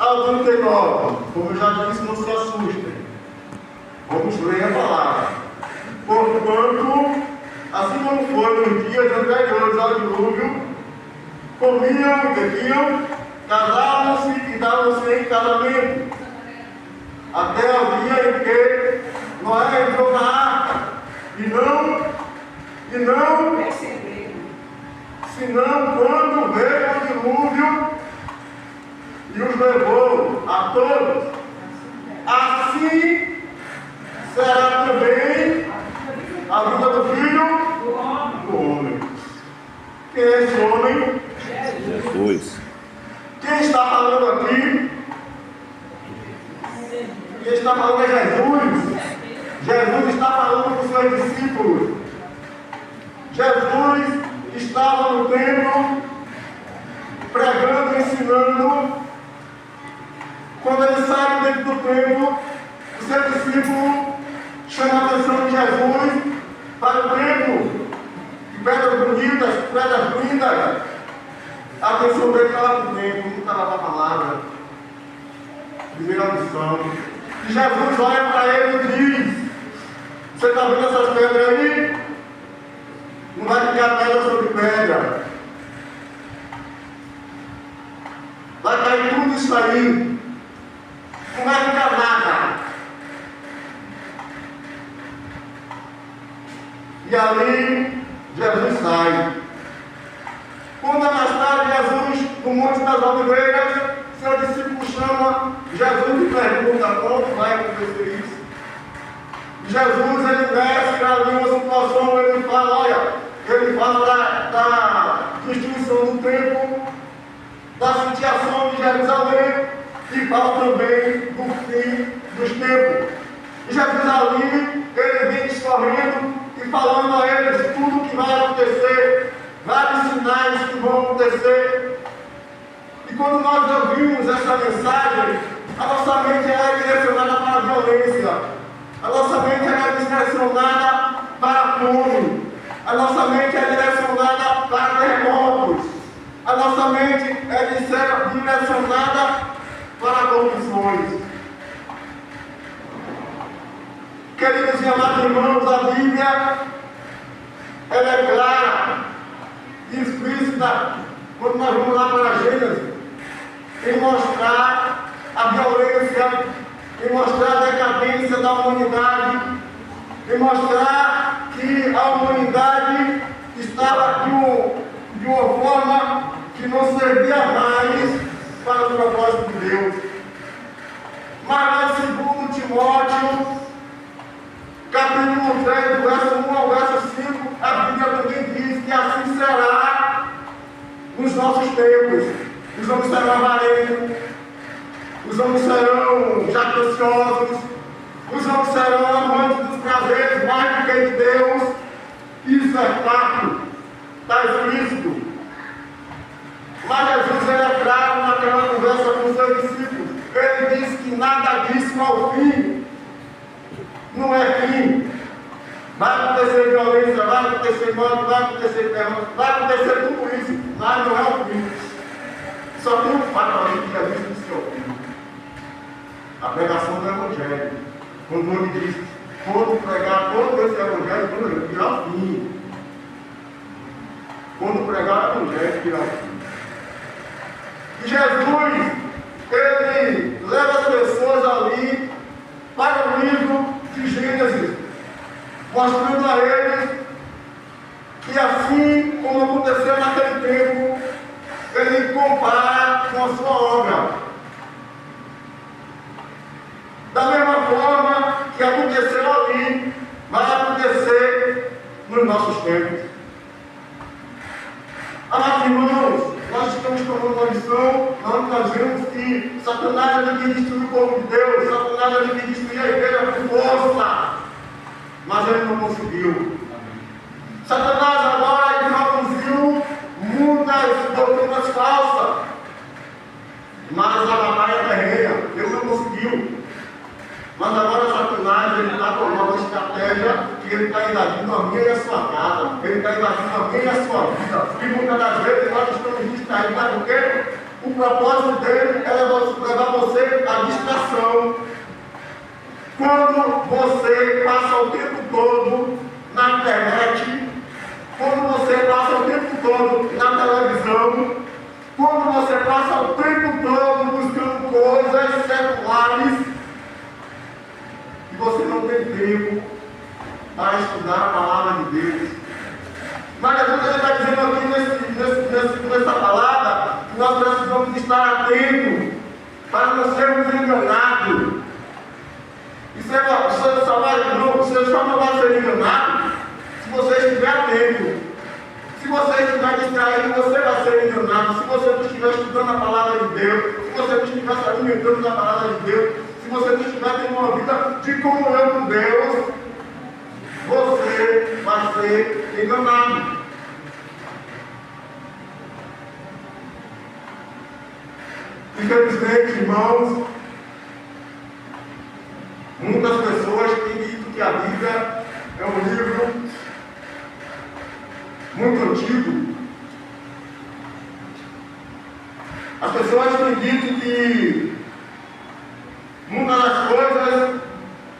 ao 39, como eu já disse, não se assustem. Vamos ler a palavra. Porquanto, assim como foi nos dias anteriores ao dilúvio, comiam e bebiam, casavam-se e davam-se em casamento, até o dia em que Noé entrou na arca, senão quando veio o dilúvio e os levou a todos. Assim será também a vida do Filho do Homem. Quem é esse homem? Jesus. Quem está falando aqui? Quem está falando é Jesus. Jesus está falando com os seus discípulos. Jesus estava no templo, pregando e ensinando. Quando ele sai dentro do templo, o seu discípulo chama a atenção de Jesus para o templo. Pedras bonitas, pedras lindas. A atenção dele estava no templo, não estava na palavra. Primeira audição. E Jesus olha para ele e diz: você está vendo essas pedras aí? Não vai ficar pedra sobre pedra. Vai cair tudo isso aí. Não vai ficar nada. E ali Jesus sai. Quando mais tarde Jesus, no Monte das Oliveiras, seu discípulo chama Jesus e pergunta como vai acontecer isso. Jesus, ele desce ali uma situação, ele fala, olha, ele fala da destruição do templo, da sitiação de Jerusalém, e fala também do fim dos tempos. E Jesus ali, ele vem discorrendo e falando a eles tudo o que vai acontecer, vários sinais que vão acontecer. E quando nós ouvimos essa mensagem, a nossa mente é direcionada para a violência, a nossa mente é direcionada para a fome, a nossa mente é direcionada para terremotos, a nossa mente é direcionada para corrupções. Queridos e amados irmãos, a Bíblia ela é clara e explícita quando nós vamos lá para Gênesis, em mostrar a violência, em mostrar a decadência da humanidade, em mostrar que a humanidade estava de uma forma que não servia mais para o propósito de Deus. Mas lá em 2 Timóteo, capítulo 3, do verso 1 ao verso 5, a Bíblia também diz que assim será nos nossos tempos. Os homens serão avarentos, os homens serão jactanciosos, os homens serão amantes dos prazeres mais do que de Deus. Isso é fato, está explícito. Mas Jesus ele é claro naquela conversa com os seus discípulos. Ele diz que nada disso ao fim. Não é fim. Vai acontecer violência, vai acontecer morte, vai acontecer terror, vai acontecer tudo isso, mas não é o fim. Só tem um fato ali que Jesus disse que é o fim. A pregação do Evangelho. Quando ele diz, quando pregar todo esse Evangelho, virá o fim. Quando pregar o Evangelho, virá o fim. E Jesus, ele leva as pessoas ali para o livro de Gênesis, mostrando a eles que assim como aconteceu naquele tempo, ele compara com a sua obra. Da mesma forma que aconteceu ali, vai acontecer nos nossos tempos. Amados irmãos, nós estamos tomando uma lição, nós vemos que Satanás ele quer destruir o povo de Deus, Satanás ele quer destruir a igreja com força, mas ele não conseguiu. Satanás agora ele produziu muitas doutrinas falsas, mas a batalha é terrena, Deus não conseguiu. Mas agora Satanás ele está tomando uma estratégia que ele está invadindo a minha e a sua casa, ele está invadindo a minha e a sua vida. E muitas das vezes nós estamos distraídos, sabe por quê? O propósito dele é levar você à distração. Quando você passa o tempo todo na internet, quando você passa o tempo todo na televisão, quando você passa o tempo todo buscando coisas seculares, e você não tem tempo para estudar a palavra de Deus. Mas Jesus está dizendo aqui nessa palavra que nós precisamos estar atentos para não sermos enganados. E você só não vai ser enganado se você estiver atento. Se você estiver distraído, você vai ser enganado. Se você não estiver estudando a palavra de Deus, se você não estiver se alimentando da palavra de Deus, se você não estiver tendo uma vida de comunhão com Deus, você vai ser enganado. Infelizmente, irmãos, muitas pessoas têm dito que a Bíblia é um livro muito antigo. As pessoas têm dito que muitas das coisas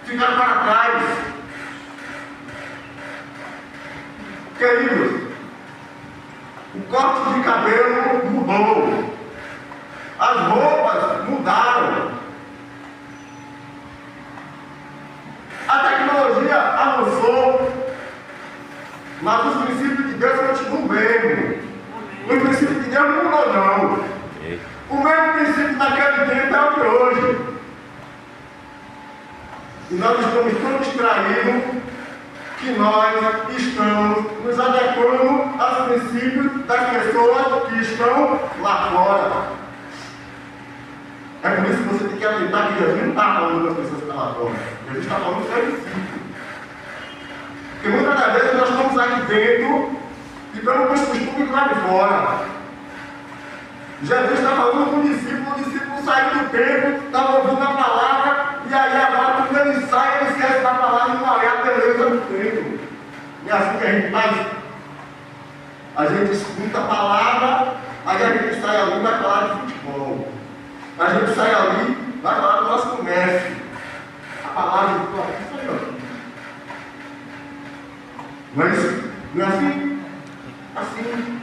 ficaram para trás. Queridos, o corte de cabelo mudou. As roupas mudaram. A tecnologia avançou, mas os princípios de Deus continuam o mesmo. Os princípios de Deus não mudou, não. O mesmo princípio daquele tempo é o de hoje. E nós estamos tão distraídos que nós estamos nos adequando aos princípios das pessoas que estão lá fora. É por isso que você tem que atentar que Jesus não está falando das pessoas que estão lá fora. Jesus está falando do seu princípio. Porque muitas das vezes nós estamos aqui dentro e estamos com os costumes lá de fora. Jesus está falando com o discípulo saiu do templo, estava ouvindo a palavra, e aí agora quando ele sai, ele esquece da palavra e não olha a beleza do templo. E é assim que a gente faz. A gente escuta a palavra, aí a gente sai ali e vai falar de futebol. A gente sai ali, vai falar do nosso comércio. A palavra de Deus saiu aqui. Mas não é assim? Assim.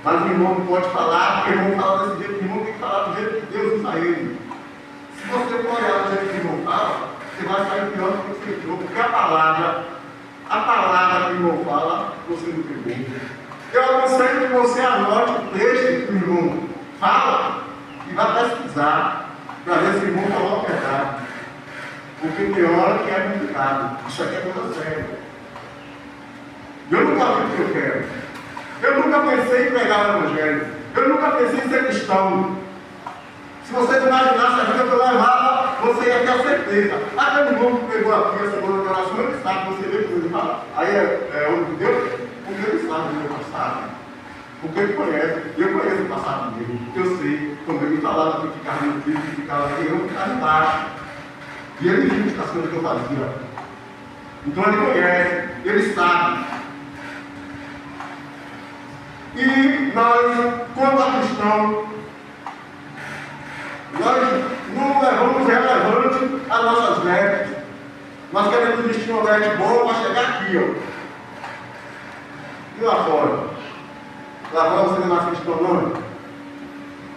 Mas o irmão não pode falar, porque o irmão fala desse jeito, o irmão tem que falar do jeito que Deus usa ele. Se você for olhar do jeito que o irmão fala, você vai sair pior do que você entrou, porque a palavra que o irmão fala, você não pegou. Eu aconselho que você anote o texto que o irmão fala e vai pesquisar para ver se o irmão falou a verdade. Porque tem hora que é complicado. Isso aqui é coisa séria. Eu nunca vi o que eu quero. Eu nunca pensei em pegar o Evangelho. Eu nunca pensei em ser cristão. Se você imaginasse a vida que eu levava, você ia ter a certeza. Aquele irmão que pegou aqui essa semana de oração, ele sabe, você vê que ele fala. Aí é homem de Deus, porque ele sabe do meu passado. Porque ele conhece. Eu conheço o passado dele. Eu sei. Quando ele falava que ficava no piso, que ficava aqui, eu ficava embaixo. E ele viu as coisas que eu fazia. Então ele conhece, ele sabe. E nós, quando a cristão, nós não levamos relevante as nossas vestes. Nós queremos vestir uma veste boa para chegar aqui, ó. E lá fora? Lá fora você não é cristão, não?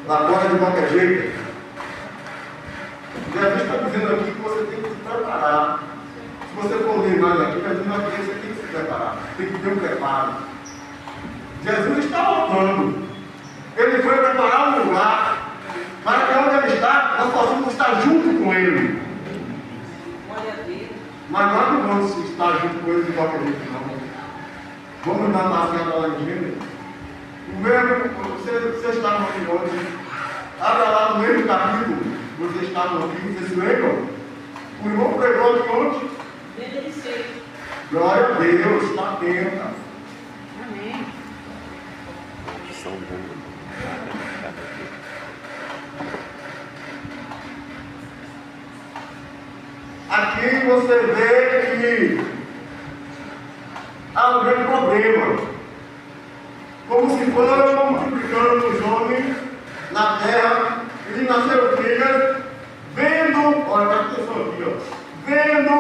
Lá fora é de qualquer jeito. Jesus está dizendo aqui que você tem que se preparar. Se você for ler mais aqui, Jesus vai dizer que você tem que se preparar. Tem que ter um preparo. Jesus está voltando. Ele foi preparar um lugar para que onde ele está, nós possamos estar junto com ele. Mas nós não vamos estar junto com ele de qualquer jeito, não. Vamos dar uma passeada lá em Gênesis. O mesmo, você está no aqui hoje. Abra lá no mesmo capítulo. Você está no aqui, vocês se lembram? O irmão pregou aqui ontem. Glória a Deus, está atenta. Amém. Aqui você vê que há um grande problema. Como se foram multiplicando os homens na terra, e nasceram filhas, vendo, olha, presta atenção aqui, ó, vendo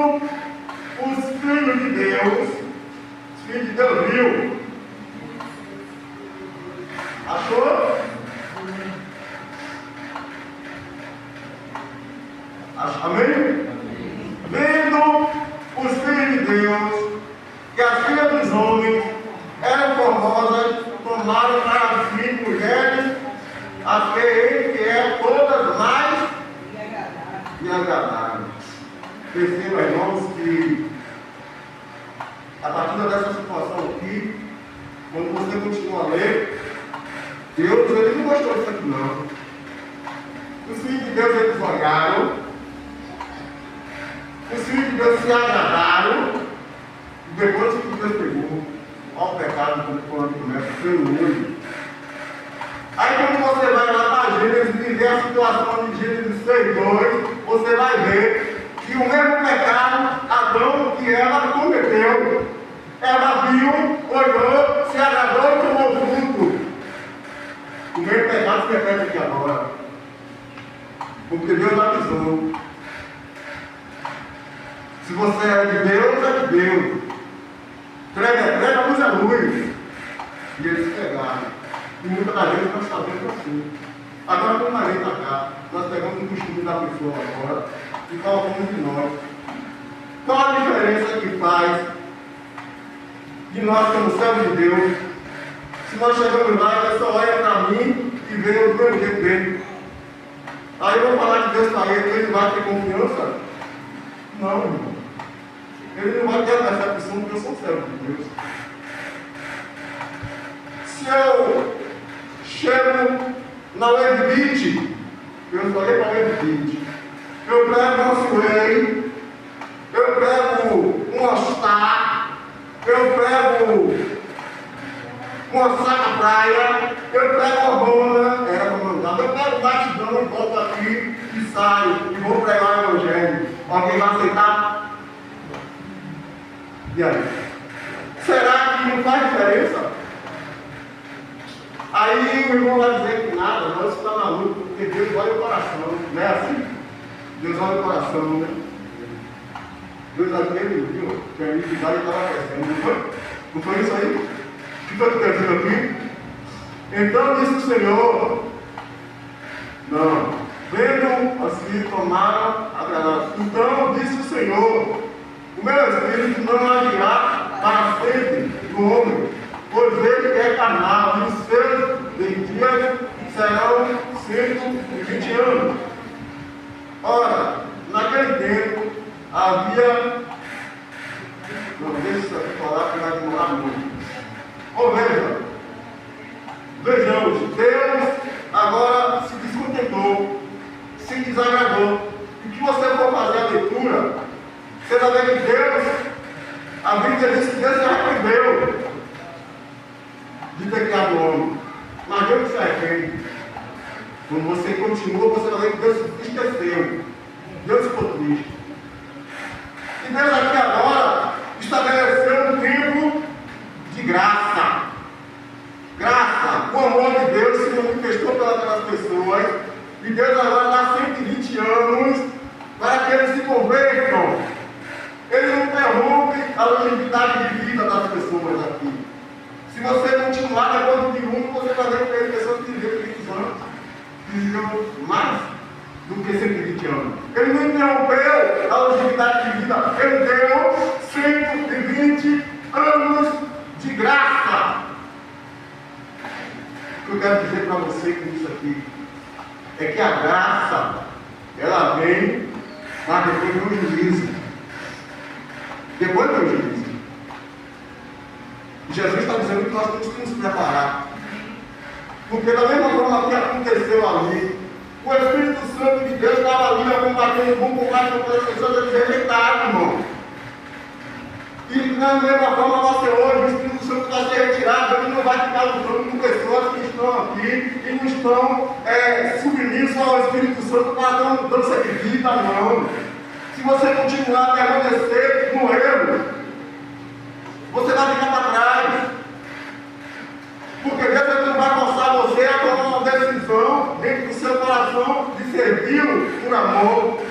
os filhos de Deus, os filhos de Deus viu. Achou? Amém? Vendo os filhos de Deus, que as filhas dos homens eram formosas, tomaram para si mulheres, as que ele quer, todas mais e agradáveis. Perceba, irmãos, que a partir dessa situação aqui, quando você continua a ler, Deus ele não gostou disso aqui não. Os filhos de Deus eles olharam, os filhos de Deus se agradaram, e depois que Deus pegou, ao pecado quando começa pelo olho. Aí quando você vai lá para Gênesis e ver a situação de Gênesis 6:2, você vai ver que o mesmo pecado, Adão e Eva cometeu. Ela viu, olhou, se agradou e tomou fruto. O mesmo pecado se repete aqui agora. Porque Deus avisou. Se você é de Deus, é de Deus. Prega, luz é luz. E eles pegaram. E muitas das vezes nós sabemos assim. Agora, quando a lei está cá, nós pegamos o costume da pessoa agora e colocamos em nós. Qual a diferença que faz de nós como servos de Deus? Se nós chegamos lá e a pessoa olha para mim e vê o meu jeito dele. Aí eu vou falar de Deus para ele vai ter confiança? Não, irmão. Ele não vai ter a percepção porque eu sou servo de Deus. Se eu chego na Levite, eu falei para Levite, eu pego um suei, eu pego um ostar, eu pego uma saca praia, eu pego uma banda, era comandado, eu pego batidão e volto aqui e saio e vou pregar o evangelho. Alguém vai aceitar? E aí? Será que não faz diferença? Aí o irmão vai dizer que nada, nós estamos na luta, porque Deus olha o coração, não é assim? Deus olha o coração, né? Deus aquele, viu? Que a iniquidade estava crescendo, não foi? Não foi isso aí? O que está acontecendo aqui? Então disse o Senhor, não, vendo assim, tomaram agradados. Então disse o Senhor, o meu espírito não agirá para frente do homem, pois ele é carnal, e os seus dias serão 120 anos. Ora, naquele tempo havia. Não, deixa isso aqui falar que vai demorar muito. Ou vejamos, Deus agora se descontentou, se desagradou. E que você for fazer a leitura, você vai ver que Deus, a Bíblia diz que Deus se arrependeu de ter criado o homem. Mas Deus se arrepende. Quando você continua, você vai ver que Deus se esqueceu. Deus ficou triste. E Deus aqui agora estabeleceu um tempo de graça. Graça. O amor de Deus se manifestou pelas pessoas. E Deus agora dá 120 anos para que eles se convertam. Ele não interrompe a longevidade de vida das pessoas aqui. Se você continuar depois de um, você vai ver que tem pessoas que vivem 20 anos, que vivem mais do que 120 anos. Ele não interrompeu a longevidade de vida, ele deu 120 anos de graça. O que eu quero dizer para você com isso aqui é que a graça, ela vem, mas depois do juízo. Depois do juízo. Jesus está dizendo que nós temos que nos preparar. Porque da mesma forma que aconteceu ali, o Espírito Santo de Deus estava ali a combater o bom combate contra as pessoas, eles rejeitaram, irmão. E da mesma forma você hoje, o Espírito Santo vai ser retirado, ele não vai ficar lutando com pessoas que estão aqui e não estão submissos ao Espírito Santo para dar mudança de vida, não. Se você continuar a permanecer no erro, você vai ficar para trás. Porque Deus não vai forçar você a tomar uma decisão serviu por amor.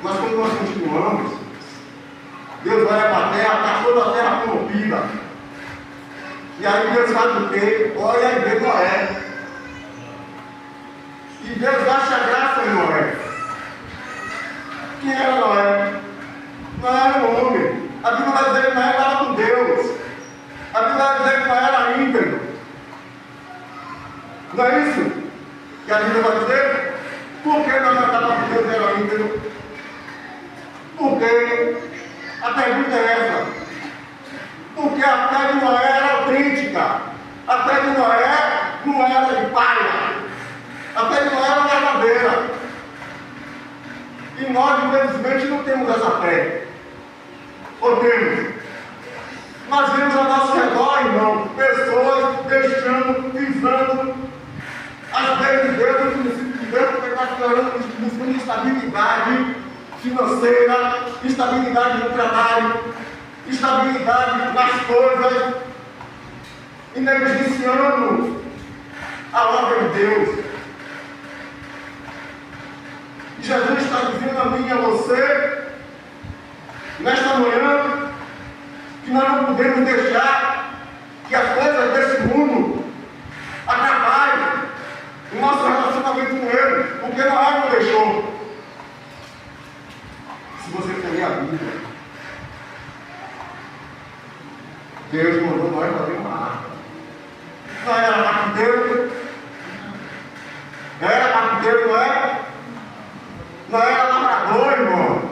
Mas quando nós continuamos, Deus vai para a terra, está toda a terra corrompida. E aí Deus faz o quê? Olha e vê Noé. E Deus acha graça em Noé. Quem era Noé? Noé era um homem. A Bíblia vai dizer que Noé estava com Deus. A Bíblia vai dizer que Noé era íntegro. Não é isso que a Bíblia vai dizer? Por que Noé estava com Deus e era íntegro? Porque a pergunta é essa. Porque a fé de Noé era autêntica. A fé de Noé não era de palha. A fé de Noé era verdadeira. E nós, infelizmente, não temos essa fé. Ou temos? Nós vemos ao nosso redor, irmão, pessoas deixando, pisando as leis de Deus, os princípios de Deus, porque está buscando estabilidade financeira, estabilidade no trabalho, estabilidade nas coisas, e negligenciando a obra de Deus. E Jesus está dizendo a mim e a você, nesta manhã, que nós não podemos deixar que as coisas desse mundo atrapalhem o nosso relacionamento com Ele, porque Noé não deixou. Se você for ler a Bíblia, Deus mandou Noé fazer uma arca. Não era carpinteiro? Era carpinteiro, não é? Não era lavrador, irmão.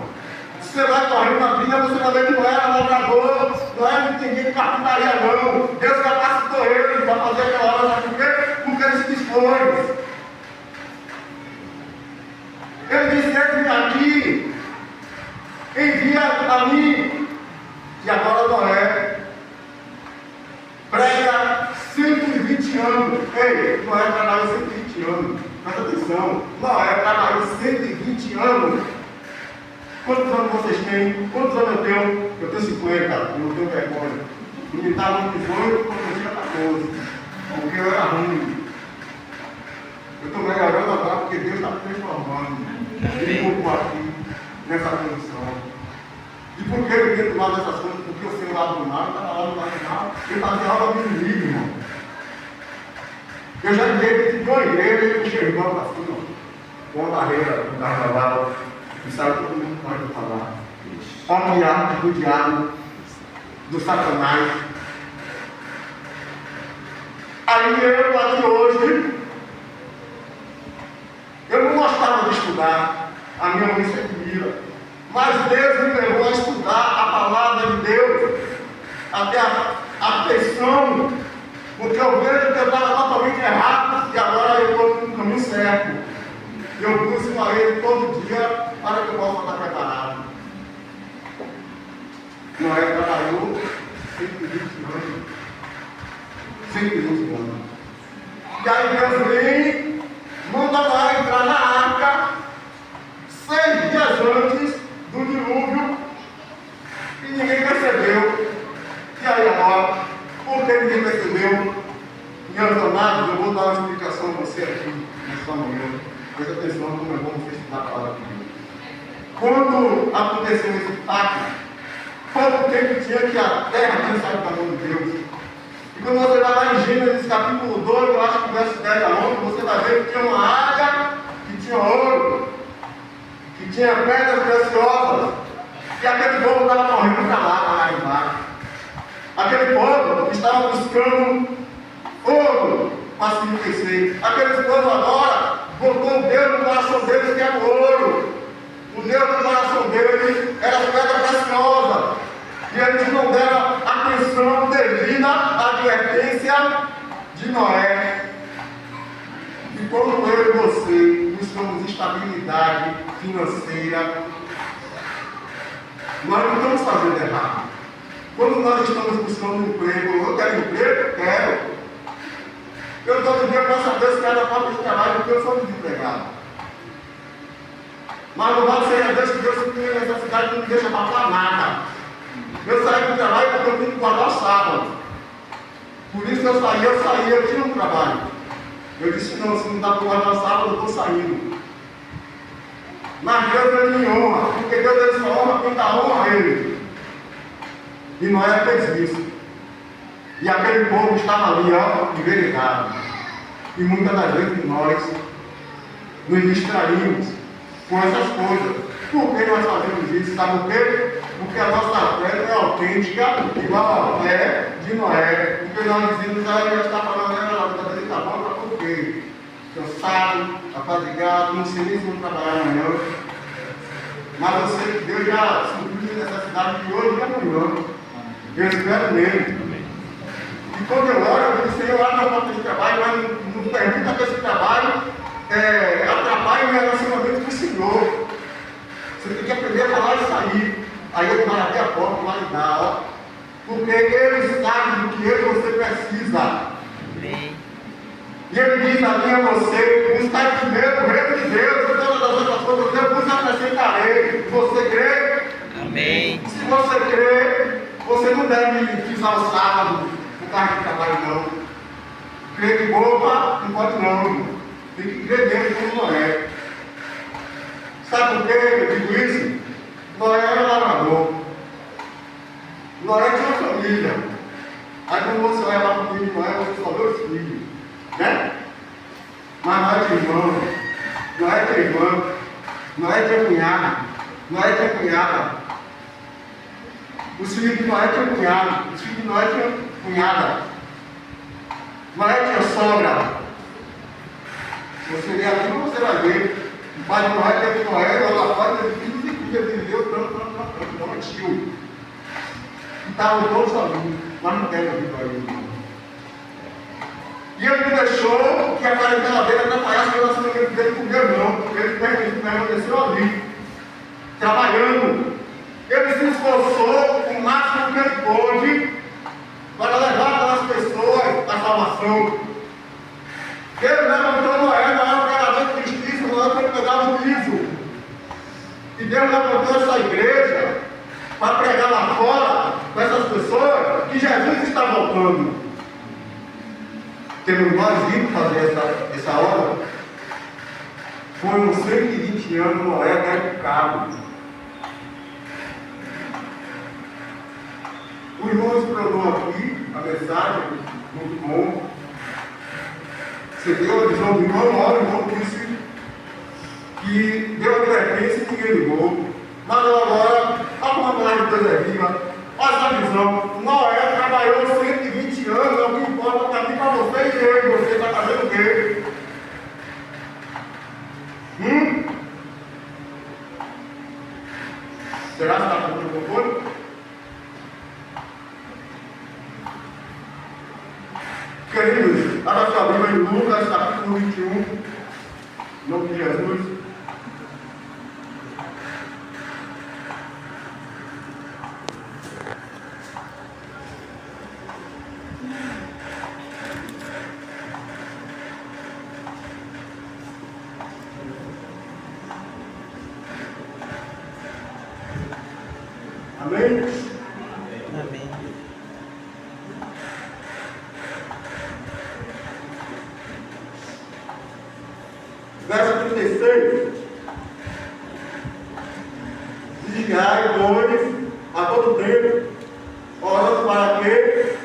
Você vai correndo na Bíblia, você vai ver que não era lavrador, não era entendido de carpintaria, não. Deus capacitou ele para fazer aquela obra, sabe por quê? Porque ele se dispôs. Ele disse: envia aqui, envia a mim. E agora Noé prega 120 anos. Ei, Noé trabalhou 120 anos. Presta atenção. Noé trabalhou 120 anos. Quantos anos vocês têm? Quantos anos eu tenho? Eu tenho 50, eu não tenho vergonha. Eu me estava no 18 quando eu tinha 14. Porque eu era ruim. Eu estou melhorando agora porque Deus está me transformando. Ele colocou aqui, nessa condição. E por que eu tenho tomado essas coisas? Porque eu sei o lado do mal, eu estava lá no lado do mal. Eu fazia aula de inimigo, irmão. Eu já dei de uma igreja, ele enxergando assim, ó, com a barreira do carnaval. E sabe, todo mundo pode falar. Olha o diabo do diabo, do Satanás. Aí eu aqui hoje, eu não gostava de estudar, a minha mãe sempre vira. Mas Deus me levou a estudar a palavra de Deus, até a afeição, porque eu vejo que eu estava totalmente errado e agora eu estou no caminho certo. Eu busco a Ele todo dia para que eu possa estar preparado. Noé trabalhou 120 anos. 120 anos. E aí Deus vem, manda Noé entrar na arca 6 dias antes do dilúvio e ninguém percebeu. E aí agora, por que ninguém percebeu? Meus amados, eu vou dar uma explicação a você aqui nessa manhã. Presta atenção como é bom você estudar a palavra de Deus. Quando aconteceu esse pacto, foi o tempo tinha que a terra tinha saído da mão de Deus. E quando você vai lá em Gênesis capítulo 2, eu acho que o verso 10 a 11, você vai ver que tinha uma área que tinha ouro, que tinha pedras preciosas, e aquele povo estava correndo para lá embaixo. Aquele povo estava buscando ouro para se enriquecer. Aquele povo agora botou o Deus no coração deles, que era o ouro. O Deus no coração deles era pedra preciosa. E eles não deram atenção devida à advertência de Noé. E quando eu e você buscamos estabilidade financeira, nós não estamos fazendo errado. Quando nós estamos buscando um emprego, eu quero emprego? Quero. Eu todo dia peço a Deus que cada falta de trabalho, porque eu sou desempregado. Mas louvado seja Deus que Deus tem a necessidade não me deixa faltar nada. Eu saí do trabalho porque eu tenho que guardar o sábado. Por isso eu saí, eu tinha um trabalho. Eu disse, não, se não dá para guardar o sábado, eu estou saindo. Mas Deus ele me honra, porque Deus ele só honra quem dá honra a ele. E Noé fez isso. E aquele povo estava ali, ó, enveredado. E muitas das vezes nós nos distraímos com essas coisas. Por que nós fazemos isso? Sabe por quê? Porque a nossa fé não é autêntica, igual a fé de Noé. Porque nós dizemos, já está falando, a vida dele está bom, para por quê? Cansado, afadigado, não sei nem se vou trabalhar amanhã. Mas eu sei que Deus já supriu a necessidade de hoje e amanhã. Eu espero nele. E quando eu oro, eu digo, Senhor, olha a falta de trabalho, mas não permita que esse trabalho atrapalhe o meu relacionamento com o Senhor. Você tem que aprender a falar isso aí. Aí ele vai abrir a porta e vai dar, ó. Porque ele sabe do que eu e você precisa. Amém. E ele diz a mim e a você, buscar primeiro o reino de Deus, e todas as outras coisas Deus vos acrescentarei. Você crê? Amém. Se você crê, você não deve pisar o sábado no carro de trabalho, não. Crer de boca, não pode não. Tem que crer mesmo como não é. Sabe por que eu digo isso? Noé era lavrador. Noé tinha uma família. Aí quando você olha lá para o filho de Noé, você só vê os filhos. Né? Mas Noé tinha irmão. Noé tinha irmã. Noé tinha cunhado. Noé tinha cunhada. Os filhos de Noé tinham cunhado. Os filhos de Noé tinham cunhada. Noé tinha sogra. Você lê aqui, você vai ver. O pai de Noé teve Noé, ela pode ter filhos e filhas, ele viveu tanto, tio. E estavam todos sozinhos, mas não quero ouvir para ele. E ele não deixou que a quarentena dele atrapalhasse o relacionamento dele com Deus, não, porque ele permaneceu ali, trabalhando. Ele se esforçou o máximo que ele pôde para levar aquelas pessoas à salvação. Ele levantou Noé, Noé era um pregador de justiça, Noé foi pegar o juízo. E Deus levantou essa igreja para pregar lá fora com essas pessoas que Jesus está voltando. Temos nós ido fazer essa obra. Foi uns 120 anos Noé dentro do cabo. O irmão explonou aqui a mensagem, muito bom. Você deu a visão do irmão, uma hora o irmão disse que deu advertência e ninguém ligou. Mas agora, olha como a palavra de Deus é viva. Olha essa visão. Noé trabalhou 120 anos, é o que importa para mim, para você e eu. Você está fazendo o quê? Será que está fazendo o controle? Queridos, abra sua Bíblia em Lucas, capítulo 21, em nome de Jesus. Amém? Amém. Verso 36. Vigiai, pois, a todo tempo, orando para que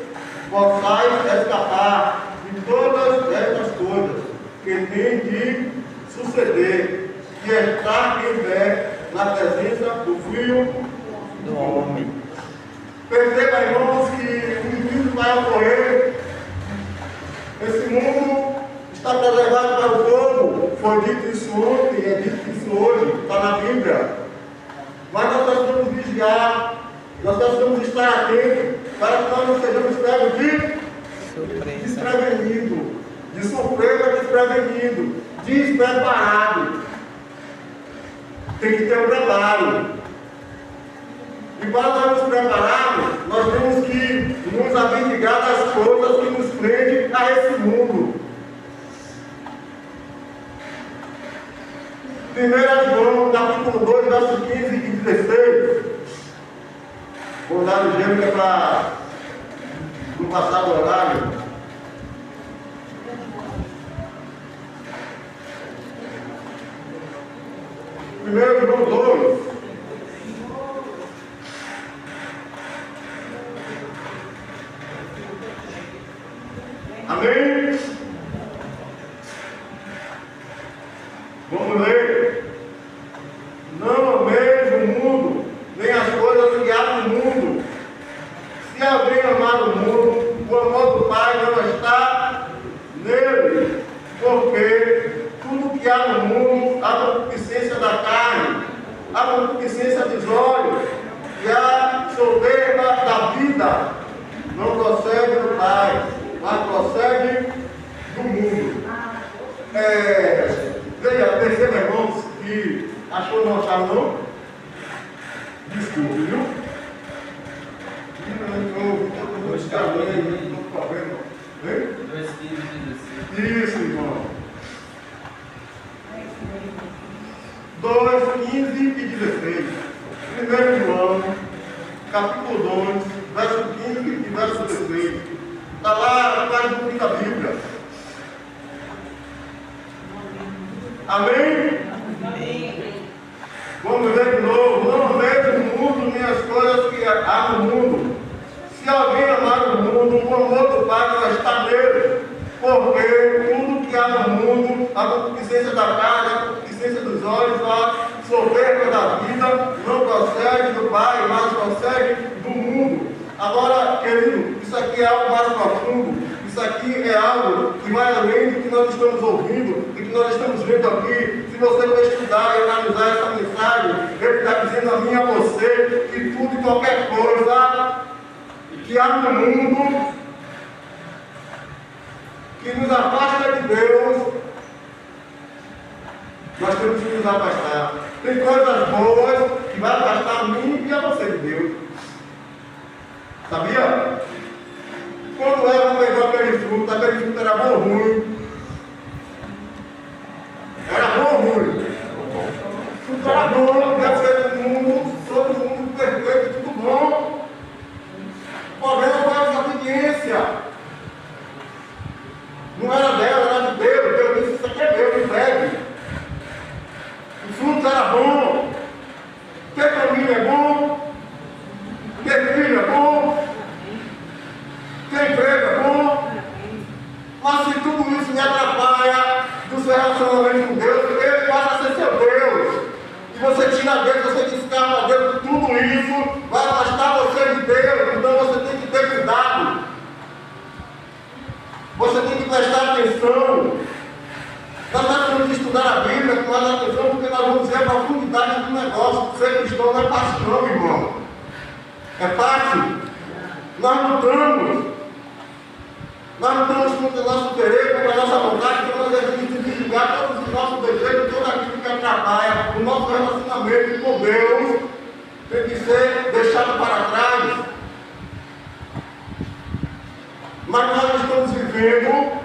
possais escapar de todas estas coisas que têm de suceder e estar em pé na presença do Filho Do homem. Perceba, irmãos, que o inimigo vai ocorrer. Esse mundo está preservado para o fogo. Foi dito isso ontem, é dito isso hoje, está na Bíblia. Mas nós precisamos vigiar, nós precisamos estar atentos para que nós não sejamos pegos de desprevenido, de surpresa desprevenido, despreparado. Tem que ter um preparo. E para nós nos prepararmos, nós temos que nos abdicar das coisas que nos prendem a esse mundo. 1 João, capítulo 2, versos 15 e 16. Vou dar o gênero que é para não passar do horário. 1 João 2. Amém? Vamos ler. Não ameis o mundo, nem as coisas que há no mundo. Se alguém amar o mundo, o amor do Pai não está nele. Porque tudo que há no mundo, a concupiscência da carne, a concupiscência dos olhos e a soberba da vida, não procede do Pai, mas procede do mundo. Perceba, irmãos, que achou não achar não? Desculpe, viu? Eu estou problema. Isso, irmão. 2, 15 e 16. 1 João, capítulo 2, verso 15 e verso 16. Está lá atrás do fim da Bíblia. Amém? Amém. Vamos ler de novo. Não vejo no mundo nem as coisas que há no mundo. Se alguém amar o mundo, o amor do Pai não está nele. Porque tudo que há no mundo, a concupiscência da carne, a concupiscência dos olhos, a soberba da vida, não procede do Pai, mas procede do mundo. Agora, querido, isso aqui é algo mais profundo. Isso aqui é algo que vai além do que nós estamos ouvindo, do que nós estamos vendo aqui. Se você vai estudar e analisar essa mensagem, ele está dizendo a mim e a você que tudo e qualquer coisa que há no mundo que nos afasta de Deus, nós temos que nos afastar. Tem coisas boas que vai afastar a mim e a você de Deus. Sabia? Quando Eva pegou aquele fruto era bom ou ruim? Era bom ou ruim? O fruto era bom, Deus fez o mundo, todo mundo perfeito, tudo bom. O problema foi a desobediência. Não era dela, era de Deus. Deus disse, isso aqui é meu, me pegue. O fruto era bom. Ter família é bom. Ter filho é bom. Ter emprego é bom. Mas se tudo isso me atrapalha do seu relacionamento com Deus, ele passa a ser seu Deus. E você tira Deus, você descarta Deus, tudo isso vai afastar você de Deus. Então você tem que ter cuidado. Você tem que prestar atenção. Nós temos que estudar a Bíblia com mais atenção, porque nós vamos ver a profundidade do negócio. Ser cristão não é fácil não, irmão. É fácil. Nós lutamos. Nós lutamos contra o nosso querer, contra a nossa vontade, porque nós devemos desligar todos os nossos desejos, tudo aquilo que atrapalha o nosso relacionamento com Deus. Tem que ser deixado para trás. Mas nós estamos vivendo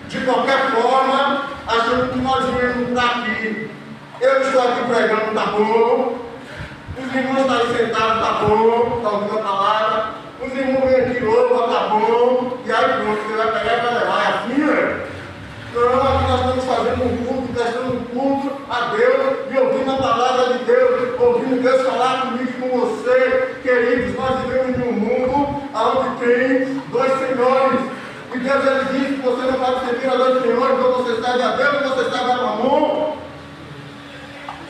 de qualquer forma, achando que nós viemos para aqui. Eu estou aqui pregando, está bom. Os irmãos estão aí sentados, está bom. Está ouvindo a palavra. Os irmãos vêm aqui louvam, está bom. E aí pronto, você vai pegar e vai levar. É assim, né? Então aqui nós estamos fazendo um culto, prestando um culto a Deus e ouvindo a palavra de Deus, ouvindo Deus falar comigo e com você. Queridos, nós vivemos em um mundo onde tem dois senhores. E Deus ele diz que você não pode servir a dois senhores, ou você serve a Deus ou você serve a Mamon.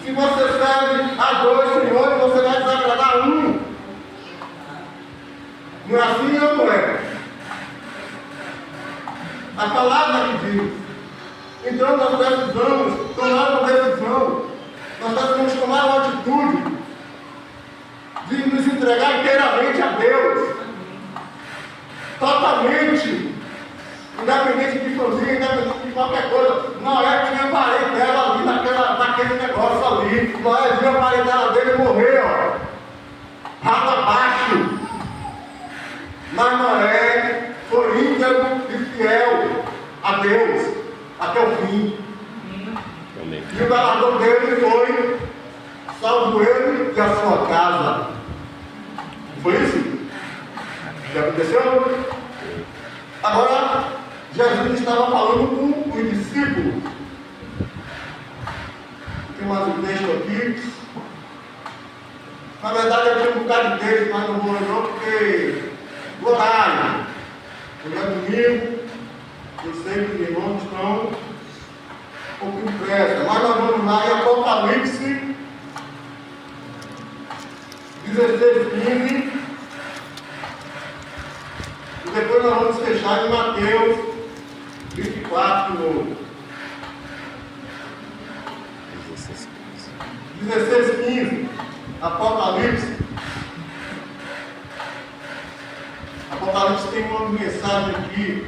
Se você serve a dois senhores, você vai desagradar um. Não é assim ou não é? A palavra que diz. Então nós precisamos tomar uma decisão. Nós precisamos tomar uma atitude de nos entregar inteiramente a Deus. Totalmente. Independente de família, independente de qualquer coisa. Noé tinha parede dela ali naquele negócio ali. Noé viu a parentela dele morrer, ó. Rabo abaixo. Mas Noé foi íntegro e fiel a Deus até o fim. E o galardão dele foi salvo ele e a sua casa. Foi isso? Já aconteceu? Agora, Jesus estava falando com os discípulos. O que mais Apocalipse. Na verdade, eu tinha um bocado de texto, mas não vou não, porque o horário. Hoje é domingo, eu sei que os irmãos estão um pouco de pressa, mas nós vamos lá em Apocalipse 16:15. E depois nós vamos fechar em Mateus 24 de novo. 16:15. Apocalipse. Apocalipse tem uma mensagem aqui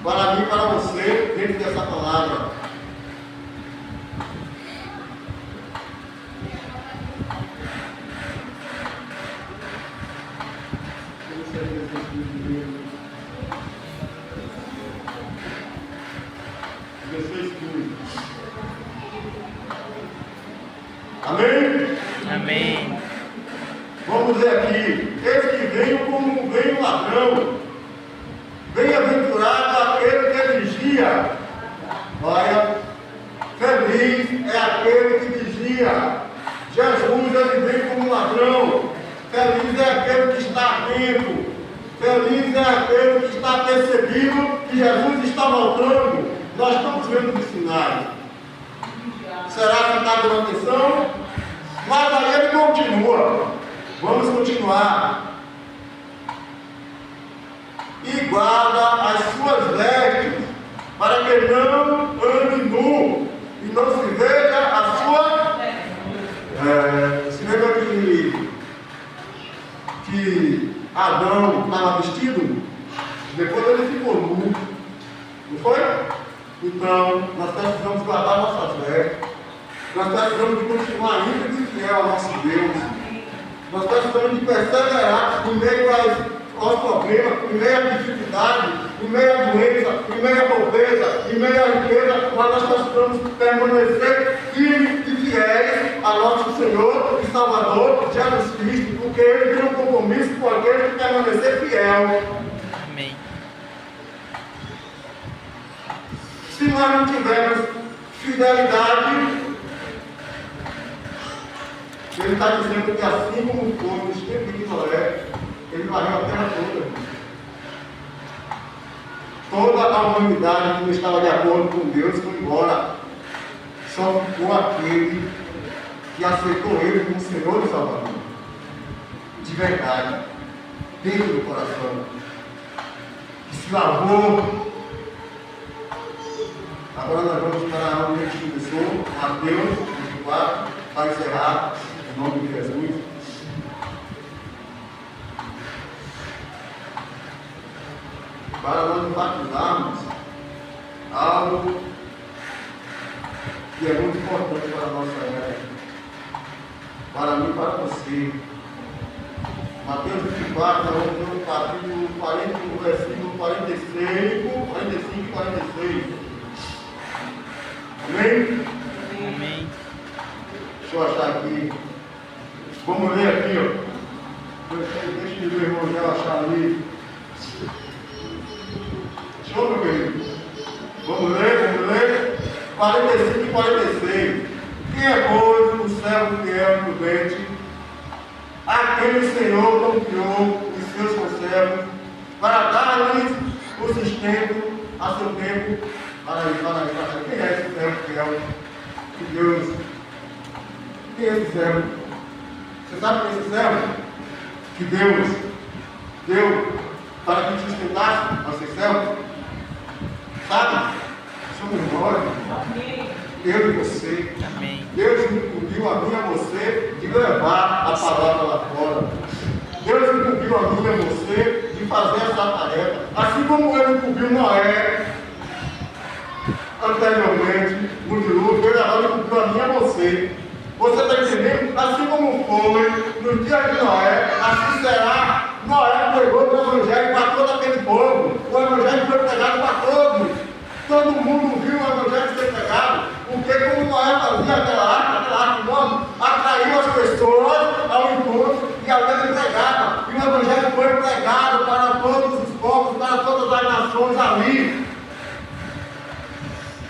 para mim e para você dentro dessa palavra. Amém? Amém. Vamos ver aqui. Eis que veio como veio ladrão. Bem-aventurado aquele que vigia. Olha, feliz é aquele que vigia. Jesus, ele veio como ladrão. Feliz é aquele que está atento. Feliz é aquele que está percebido que Jesus está voltando. Nós estamos vendo os sinais. Será que está dando atenção? Mas aí ele continua. Vamos continuar. E guarda as suas vestes, para que não ande nu e não se veja a sua. Se lembra que Adão estava vestido? Depois ele ficou nu. Não foi? Então, nós precisamos guardar nossas vestes. Nós precisamos de continuar íntegro e fiel ao nosso Deus. Nós precisamos de perseverar em meio aos problemas, em meio à dificuldade, em meio à doença, em meio à pobreza, em meio à riqueza, mas nós precisamos permanecer firmes e fiéis a nosso Senhor e Salvador Jesus Cristo, porque Ele tem um compromisso com aquele que permanecer fiel. Amém. Se nós não tivermos fidelidade, ele está dizendo que assim como foi nos tempos de Noé, ele varreu a terra toda. Toda a humanidade que não estava de acordo com Deus foi embora. Só ficou aquele que aceitou ele como Senhor e Salvador. De verdade. Dentro do coração. Que se lavou. Agora nós vamos para onde a gente começou. Mateus 24, para encerrar. Em nome de Jesus. Para nós enfatizarmos algo que é muito importante para a nossa era. Para mim e para você. Mateus 24, nós vamos ver o capítulo 40, o versículo 45 e 46. Amém? Amém. Deixa eu achar aqui. Vamos ler aqui, ó. Deixa o meu irmão já achar ali. Show, meu querido. Vamos ler. 45 e 46. Quem é, pois, o servo fiel e prudente, a quem o Senhor confiou os seus conservos, para dar-lhes o sustento a seu tempo? Para aí. Quem é esse servo fiel? Que Deus. Quem é esse servo? Você sabe quem é esse servo? Que Deus deu para que te sustentasse a ser servo? Sabe? Somos nós. Eu e você. Amém. Deus incumbiu a mim e a você de levar a palavra lá fora. Deus incumbiu a mim e a você de fazer essa tarefa. Assim como Ele incumbiu Noé anteriormente, no dilúvio, Ele agora incumbiu a mim e a você. Você está entendendo? Assim como foi no dia de Noé, assim será. Noé pregou o Evangelho para todo aquele povo. O Evangelho foi pregado para todos. Todo mundo viu o Evangelho ser pregado. Porque como Noé fazia aquela arca enorme, atraiu as pessoas ao encontro e alguém pregava. E o Evangelho foi pregado para todos os povos, para todas as nações ali.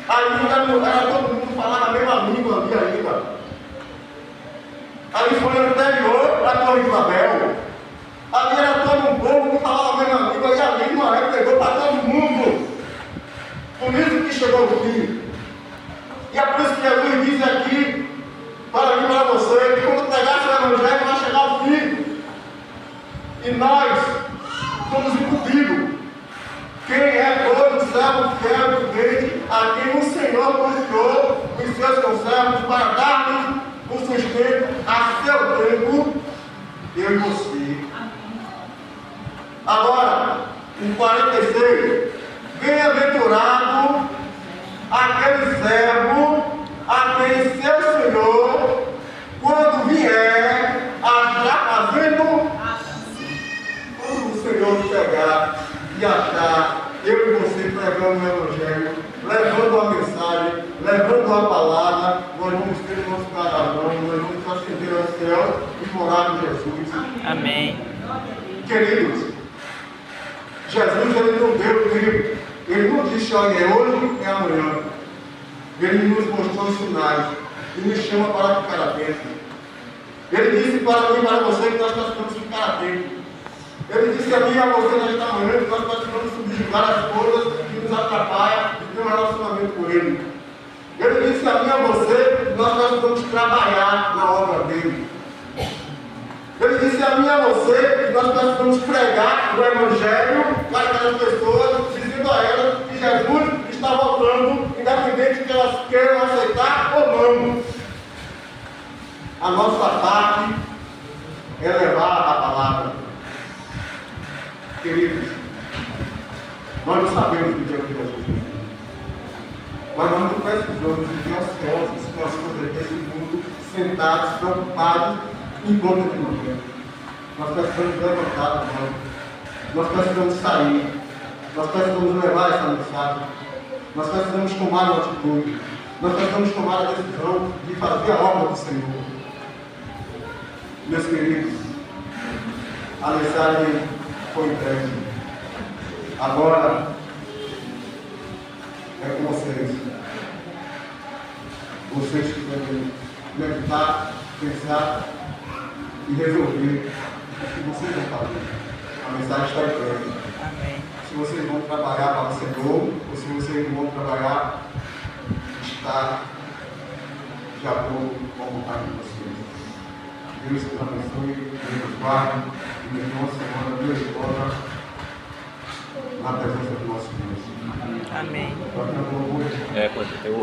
Ali era todo mundo falava a mesma língua ali ainda. Ali foi anterior à Torre de Babel. Ali era todo um povo que falava a mesma língua e a língua pegou para todo mundo. Por isso que chegou o fim. E é por isso que Jesus diz aqui, para mim e para você, que quando pregasse o Evangelho vai chegar o fim. E nós somos incumbidos. Quem é todo servo fiel e prudente, a quem o Senhor confiou os seus conservos para dar-nos o sustento a seu tempo, eu e você. Agora, em 46, bem-aventurado aquele servo a quem seu Senhor, quando vier, achar fazendo, quando o Senhor chegar e achar eu e você pregando o Evangelho, levando a mensagem, levando a palavra, nós vamos ter o nosso galardão, nós vamos ascender ao céu e morar com Jesus. Amém. Queridos, Jesus ele não deu tempo, ele não disse, olha, é hoje, é amanhã. Ele nos mostrou os sinais e nos chama para ficar atentos. Ele disse para mim e para você que nós precisamos ficar atentos. Ele disse a mim e a você nesta manhã que nós precisamos subjugar as coisas que nos atrapalham de ter um relacionamento com Ele. Ele disse a mim e a você que nós precisamos trabalhar na obra dele. Ele disse a mim e a você que nós precisamos pregar o Evangelho para aquelas pessoas, dizendo a elas que Jesus está voltando, independente que elas queiram aceitar ou não. A nossa parte é levar a palavra. Queridos, nós não sabemos o dia que Jesus vem. Mas nós não precisamos viver ansiosos com as coisas desse mundo, sentados, preocupados, em conta de morrer. Nós precisamos levantar a mão. Nós precisamos sair. Nós precisamos levar essa mensagem. Nós precisamos tomar uma atitude. Nós precisamos tomar a decisão de fazer a obra do Senhor. Meus queridos, a mensagem foi entregue. Agora é com vocês. Vocês que devem meditar, pensar e resolver o que vocês vão fazer. A mensagem está entregue. Amém. Se vocês vão trabalhar para ser novo, ou se vocês não vão trabalhar, está de acordo com a vontade de vocês. Deus te abençoe, Deus guarde, e Deus uma semana, Deus volta na presença do nosso Deus. Amém. É, quando tem o